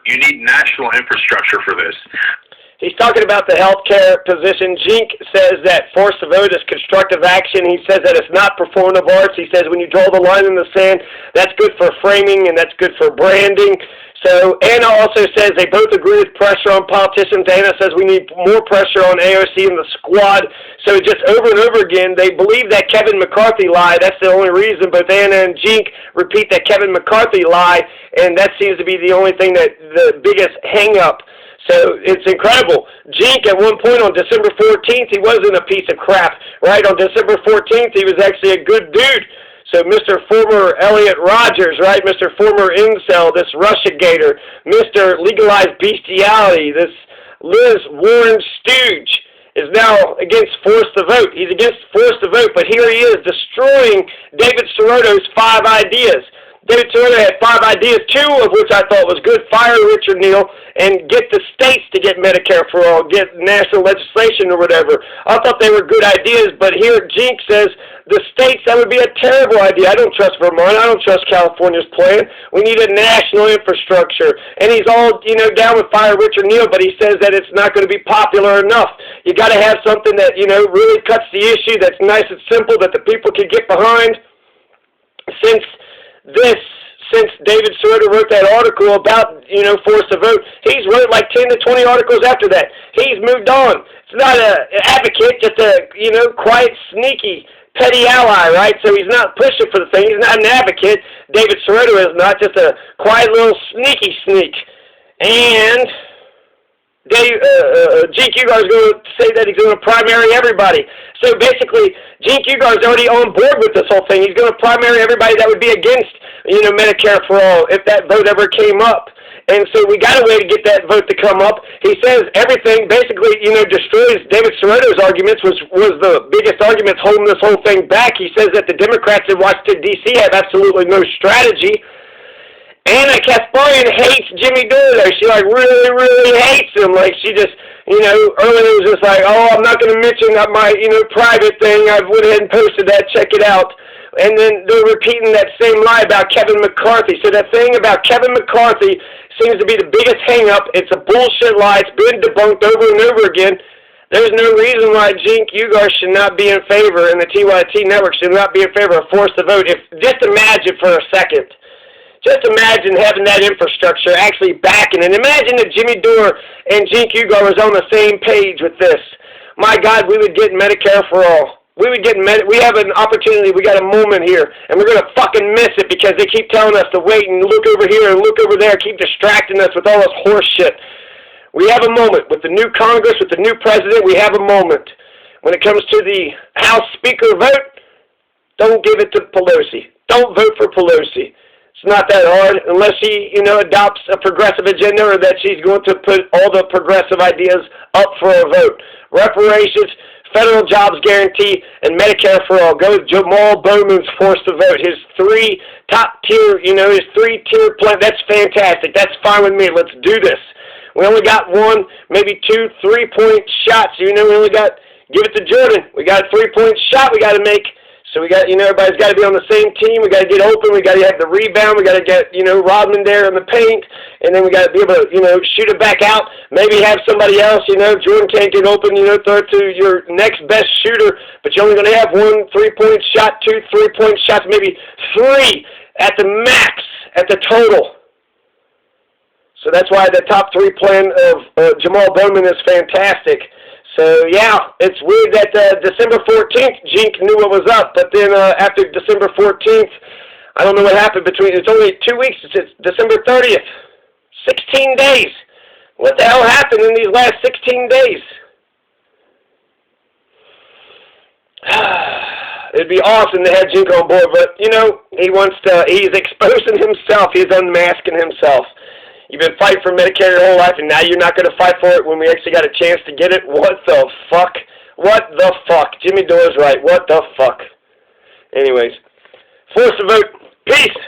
You need national infrastructure for this. He's talking about the health care position. Cenk says that force the vote is constructive action. He says that it's not performative arts. He says when you draw the line in the sand, that's good for framing and that's good for branding. So Anna also says they both agree with pressure on politicians. Anna says we need more pressure on AOC and the squad. So just over and over again, they believe that Kevin McCarthy lied. That's the only reason. Both Anna and Cenk repeat that Kevin McCarthy lied, and that seems to be the only thing that the biggest hang-up. So it's incredible. Cenk, at one point on December 14th, he wasn't a piece of crap, right? On December 14th, he was actually a good dude. So Mr. Former Elliot Rodgers, right? Mr. Former Incel, this Russiagator, Mr. Legalized Bestiality, this Liz Warren stooge is now against force the vote. He's against force the vote, but here he is destroying David Sirotto's 5 ideas. David Sirotto had 5 ideas, 2 of which I thought was good. Fire Richard Neal and get the states to get Medicare for all, get national legislation or whatever. I thought they were good ideas, but here Cenk says the states, that would be a terrible idea. I don't trust Vermont. I don't trust California's plan. We need a national infrastructure. And he's all, down with Fire Richard Neal, but he says that it's not going to be popular enough. You got to have something that, really cuts the issue, that's nice and simple, that the people can get behind. Since David Sirotto wrote that article about, force the vote, he's wrote like 10 to 20 articles after that. He's moved on. It's not an advocate, just a, quiet, sneaky, petty ally, right? So he's not pushing for the thing. He's not an advocate. David Sirotto is not, just a quiet little sneaky sneak. And Cenk Uygur is going to say that he's going to primary everybody. So basically, Cenk Uygur is already on board with this whole thing. He's going to primary everybody that would be against, Medicare for all if that vote ever came up. And so we got a way to get that vote to come up. He says everything basically, destroys David Sirotto's arguments, was the biggest arguments holding this whole thing back. He says that the Democrats in Washington, D.C. have absolutely no strategy. Anna Kasparian hates Jimmy Dore. She really, really hates him. Like she just, earlier it was just like, oh, I'm not going to mention my, private thing. I went ahead and posted that. Check it out. And then they're repeating that same lie about Kevin McCarthy. So that thing about Kevin McCarthy seems to be the biggest hang-up. It's a bullshit lie. It's been debunked over and over again. There's no reason why Cenk Uygur should not be in favor, and the TYT network should not be in favor of force the vote. Just imagine for a second. Just imagine having that infrastructure actually backing it. Imagine if Jimmy Dore and Cenk Uygur was on the same page with this. My God, we would get Medicare for all. We have an opportunity. We got a moment here, and we're going to fucking miss it because they keep telling us to wait and look over here and look over there, keep distracting us with all this horse shit. We have a moment. With the new Congress, with the new president, we have a moment. When it comes to the House Speaker vote, don't give it to Pelosi. Don't vote for Pelosi. It's not that hard unless she, adopts a progressive agenda or that she's going to put all the progressive ideas up for a vote. Reparations, federal jobs guarantee, and Medicare for all. Go with Jamal Bowman's force to vote. His 3 top tier, his 3-tier plan. That's fantastic. That's fine with me. Let's do this. We only got 1, maybe 2 3-point shots. We only got, give it to Jordan. We got a 3-point shot we got to make. So we got, everybody's got to be on the same team. We got to get open. We got to have the rebound. We got to get, Rodman there in the paint. And then we got to be able to, shoot it back out. Maybe have somebody else, Jordan can't get open, throw it to your next best shooter. But you're only going to have 1 3-point shot, 2 3-point shots, maybe 3 at the max, at the total. So that's why the top 3 plan of Jamal Bowman is fantastic. So, yeah, it's weird that December 14th, Cenk knew what was up, but then after December 14th, I don't know what happened between, it's only 2 weeks, it's December 30th, 16 days. What the hell happened in these last 16 days? It'd be awesome to have Cenk on board, but, he's exposing himself, he's unmasking himself. You've been fighting for Medicare your whole life, and now you're not going to fight for it when we actually got a chance to get it? What the fuck? What the fuck? Jimmy Dore's right. What the fuck? Anyways, force the vote. Peace.